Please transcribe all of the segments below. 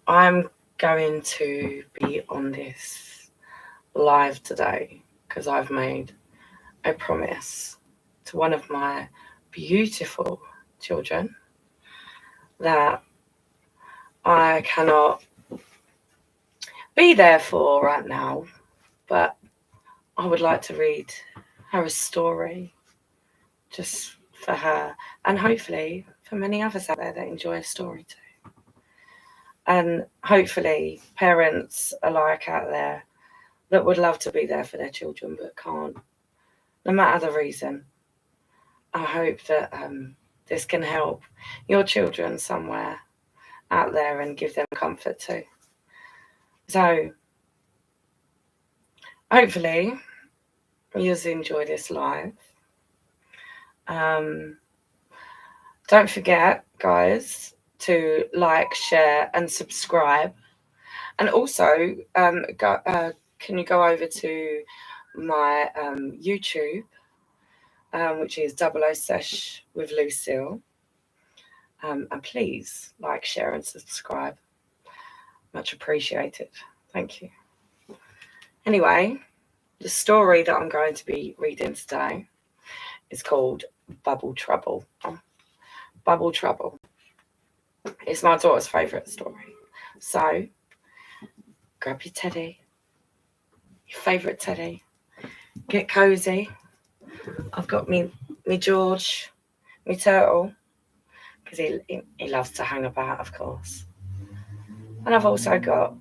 I'm going to be on this live today because I've made a promise to one of my beautiful children that I cannot be there for right now, but I would like to read her a story just for her, and hopefully for many others out there that enjoy a story too. And hopefully parents alike out there that would love to be there for their children but can't, no matter the reason. I hope that this can help your children somewhere out there and give them comfort too. So hopefully you'll enjoy this live. Don't forget, guys, to like, share, and subscribe. And also, can you go over to my YouTube, which is 00 Sesh with Lucille. And please like, share, and subscribe. Much appreciated. Thank you. Anyway, the story that I'm going to be reading today is called Bubble Trouble. Bubble Trouble. It's my daughter's favourite story. So, grab your teddy, your favourite teddy, get cosy. I've got me George, me turtle, because he loves to hang about, of course. And I've also got,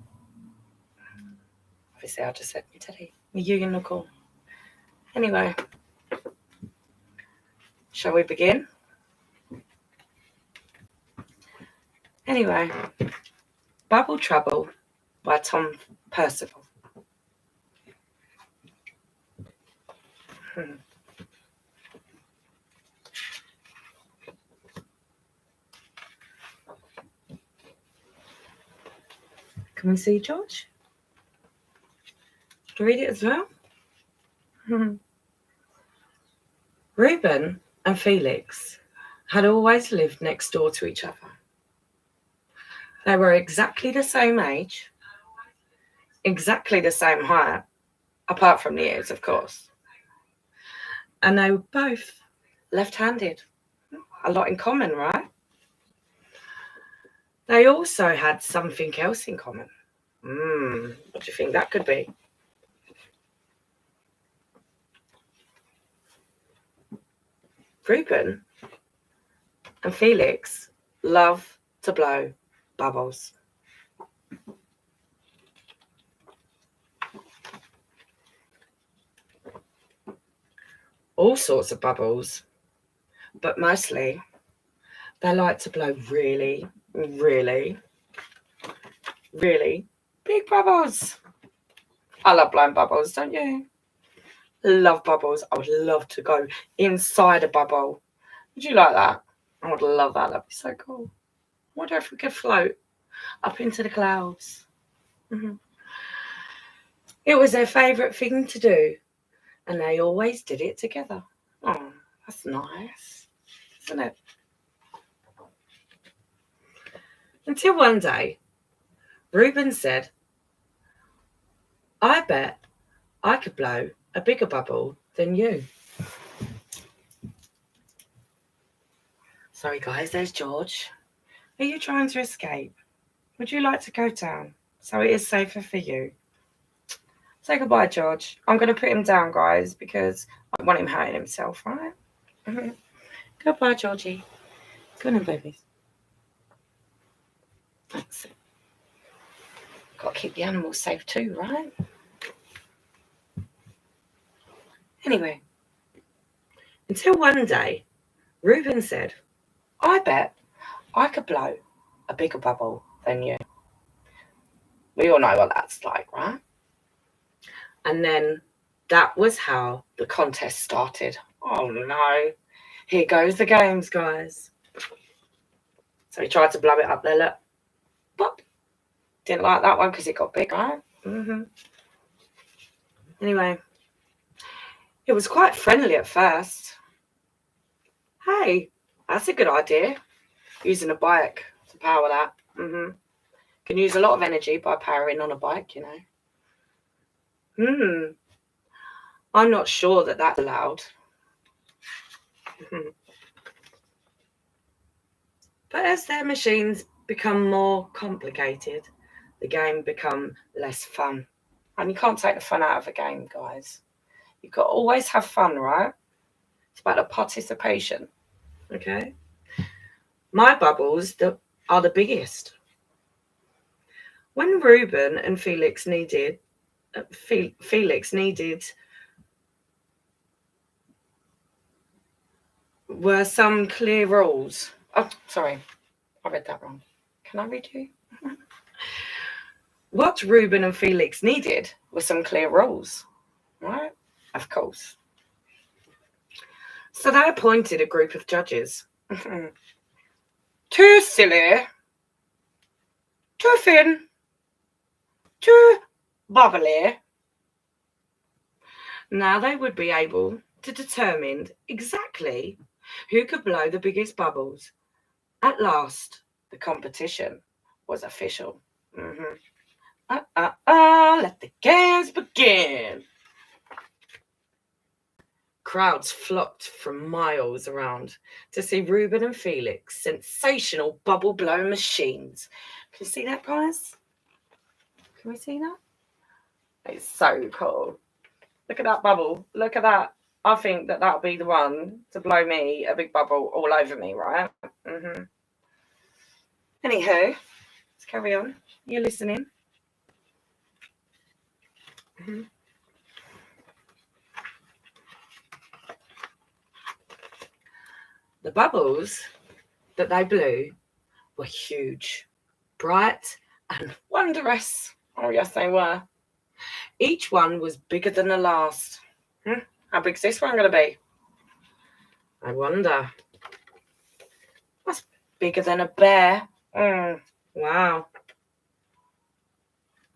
obviously I just said me teddy, me unicorn. Anyway, shall we begin? Anyway, Bubble Trouble by Tom Percival. Can we see George? Can you read it as well? Reuben and Felix had always lived next door to each other. They were exactly the same age, exactly the same height, apart from the ears, of course. And they were both left-handed. A lot in common, right? They also had something else in common. What do you think that could be? Reuben and Felix love to blow bubbles. All sorts of bubbles, but mostly they like to blow really, really, really big bubbles. I love blowing bubbles, don't you? Love bubbles. I would love to go inside a bubble. Would you like that? I would love that. That'd be so cool. I wonder if we could float up into the clouds. It was their favourite thing to do, and they always did it together. Oh, that's nice, isn't it? Until one day, Reuben said, I bet I could blow a bigger bubble than you. Sorry, guys, there's George. Are you trying to escape? Would you like to go down so it is safer for you? Say goodbye, George. I'm going to put him down, guys, because I want him hurting himself, right? Goodbye, Georgie. Good on, babies. That's it. Got to keep the animals safe too, right? Anyway, until one day, Reuben said, I bet I could blow a bigger bubble than you. We all know what that's like, right? And then that was how the contest started. Oh no. Here goes the games, guys. So he tried to blow it up there, look. Pop. Didn't like that one because it got big, right? Anyway, it was quite friendly at first. Hey, that's a good idea. Using a bike to power that. Can use a lot of energy by powering on a bike, you know. I'm not sure that that's allowed. But as their machines become more complicated, the game become less fun. And you can't take the fun out of a game, guys. You've got to always have fun, right? It's about the participation. Okay? My bubbles are the biggest. When Reuben and Felix needed were some clear rules. Oh, sorry, I read that wrong. Can I read you? What Reuben and Felix needed were some clear rules, right? Of course. So they appointed a group of judges. Too silly, too thin, too bubbly. Now they would be able to determine exactly who could blow the biggest bubbles. At last, the competition was official. Let the games begin. Crowds flocked from miles around to see Reuben and Felix's sensational bubble blow machines. Can you see that, guys? Can we see that? It's so cool. Look at that bubble. Look at that. I think that that'll be the one to blow me a big bubble all over me, right? Anywho, let's carry on. You're listening. The bubbles that they blew were huge, bright, and wondrous. Oh, yes, they were. Each one was bigger than the last. How big's this one going to be? I wonder. That's bigger than a bear. Wow.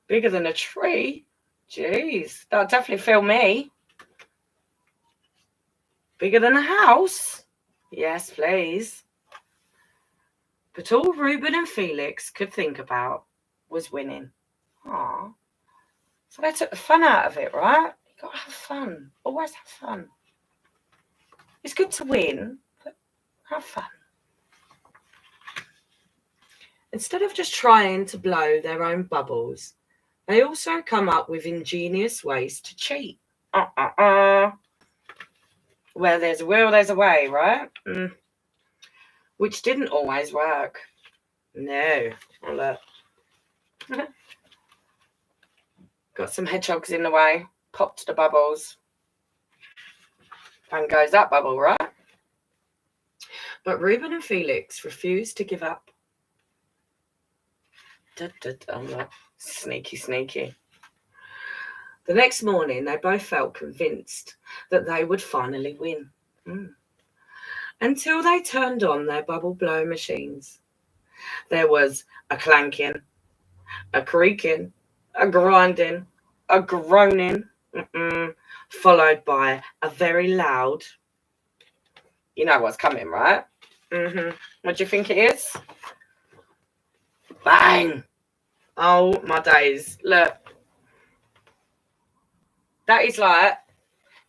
Bigger than a tree? Jeez, that'll definitely fill me. Bigger than a house? Yes, please. But all Reuben and Felix could think about was winning. Aww. So they took the fun out of it, right? You got to have fun. Always have fun. It's good to win, but have fun. Instead of just trying to blow their own bubbles, they also come up with ingenious ways to cheat. Where there's a will, there's a way, right? Which didn't always work. No. Oh, look. Got some hedgehogs in the way. Popped the bubbles. And goes that bubble, right? But Reuben and Felix refused to give up. Sneaky, sneaky. The next morning, they both felt convinced that they would finally win. Until they turned on their bubble blow machines. There was a clanking, a creaking, a grinding, a groaning, followed by a very loud, you know what's coming, right? What do you think it is? Bang! Oh my days. Look. That is like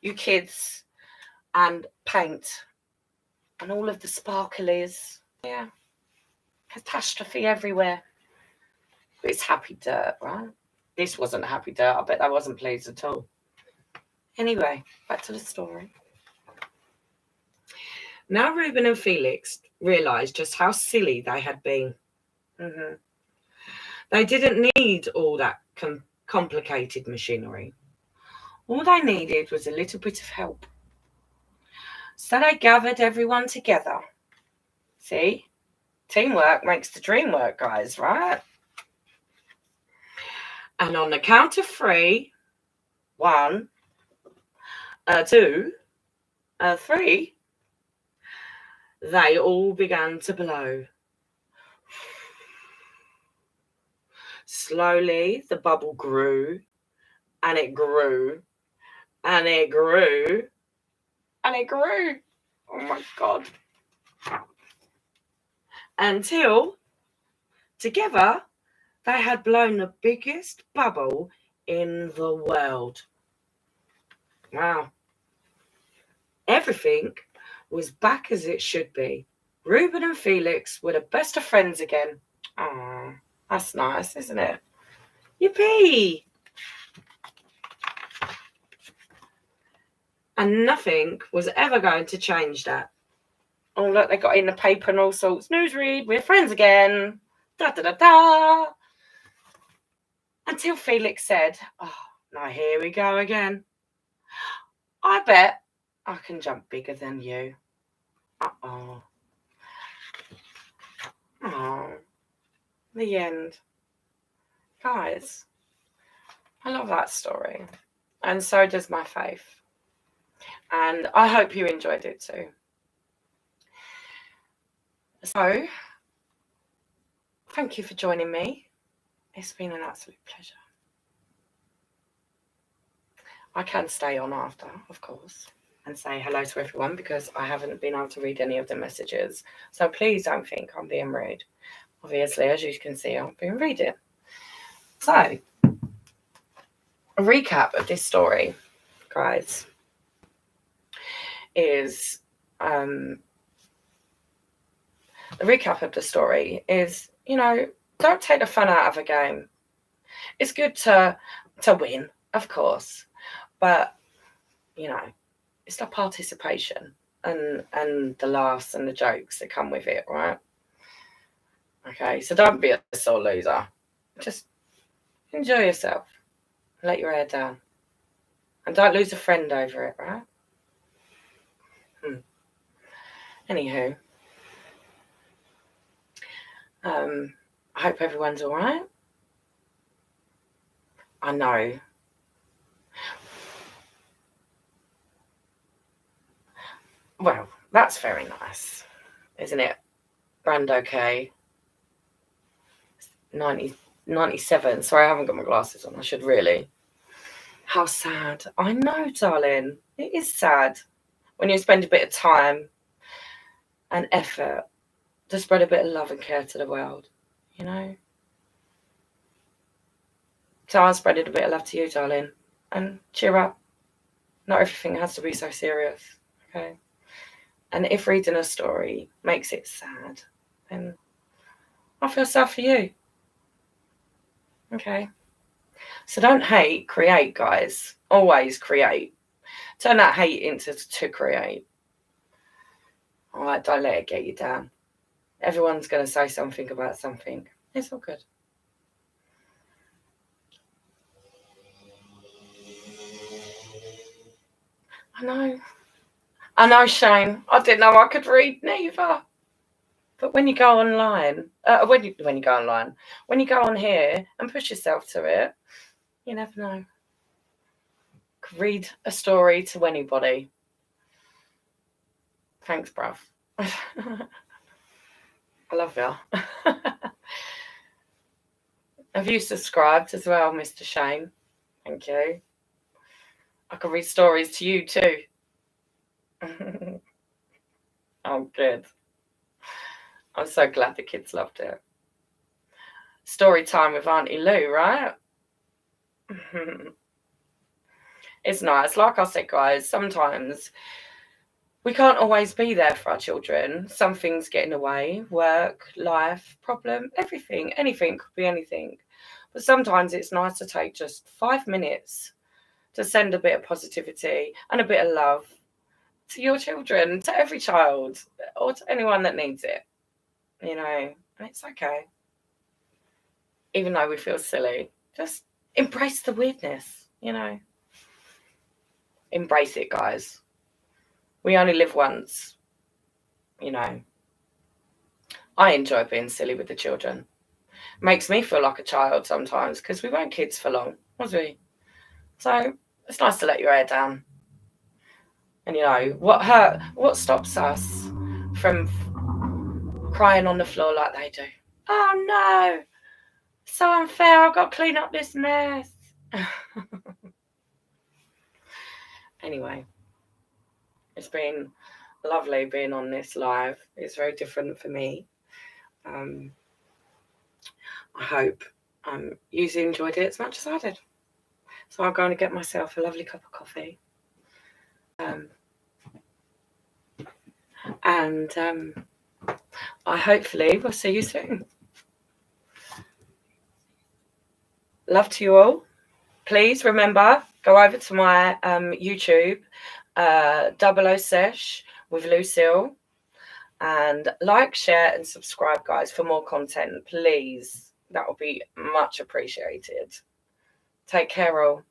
you kids and paint and all of the sparklies. Yeah. Catastrophe everywhere. But it's happy dirt, right? This wasn't happy dirt. I bet I wasn't pleased at all. Anyway, back to the story. Now Reuben and Felix realised just how silly they had been. They didn't need all that complicated machinery. All they needed was a little bit of help. So they gathered everyone together. See? Teamwork makes the dream work, guys, right? And on the count of 3, 1, 2, 3, they all began to blow. Slowly, the bubble grew, and it grew, and it grew, and it grew. Oh my God. Until Together, they had blown the biggest bubble in the world. Wow. Everything was back as it should be. Reuben and Felix were the best of friends again. Oh, that's nice, isn't it? Yippee! And nothing was ever going to change that. Oh, look, they got in the paper and all sorts. Newsread, we're friends again. Da da da da. Until Felix said, oh, now here we go again. I bet I can jump bigger than you. Uh-oh. Oh, the end. Guys, I love that story. And so does my faith. And I hope you enjoyed it too. So, thank you for joining me. It's been an absolute pleasure. I can stay on after, of course, and say hello to everyone because I haven't been able to read any of the messages. So please don't think I'm being rude. Obviously, as you can see, I've been reading. So, a recap of this story, guys, is the recap of the story is, don't take the fun out of a game. It's good to win, of course, but it's the participation and the laughs and the jokes that come with it, right? Okay, so don't be a sore loser. Just enjoy yourself. Let your hair down. And don't lose a friend over it, right? Anywho, I hope everyone's all right. I know. Well, that's very nice, isn't it? Brand okay. 97. Sorry, I haven't got my glasses on. I should really. How sad. I know, darling. It is sad when you spend a bit of time and effort to spread a bit of love and care to the world, So I'm spreading a bit of love to you, darling. And cheer up. Not everything has to be so serious, okay? And if reading a story makes it sad, then I feel sad for you. Okay? So don't hate, create, guys. Always create. Turn that hate into to create. All right, don't let it get you down. Everyone's going to say something about something. It's all good. I know, Shane. I didn't know I could read neither. But when you go online, when you go on here and push yourself to it, you never know. Could read a story to anybody. Thanks, bruv. I love you. Have you subscribed as well, Mr. Shane? Thank you. I can read stories to you too. Oh, good. I'm so glad the kids loved it. Story time with Auntie Lou, right? It's nice. Like I said, guys, sometimes we can't always be there for our children. Some things get in the way. Work, life, problem, everything. Anything could be anything. But sometimes it's nice to take just 5 minutes to send a bit of positivity and a bit of love to your children, to every child, or to anyone that needs it. And it's okay. Even though we feel silly, just embrace the weirdness, Embrace it, guys. We only live once, I enjoy being silly with the children. Makes me feel like a child sometimes because we weren't kids for long, was we? So it's nice to let your hair down. And what stops us from crying on the floor like they do? Oh no, so unfair, I've got to clean up this mess. Anyway, it's been lovely being on this live. It's very different for me. I hope you enjoyed it as much as I did. So I'm going to get myself a lovely cup of coffee. And I hopefully will see you soon. Love to you all. Please remember, go over to my YouTube, 00 Sesh with Lucille, and like, share, and subscribe, guys, for more content. Please, that will be much appreciated. Take care, all.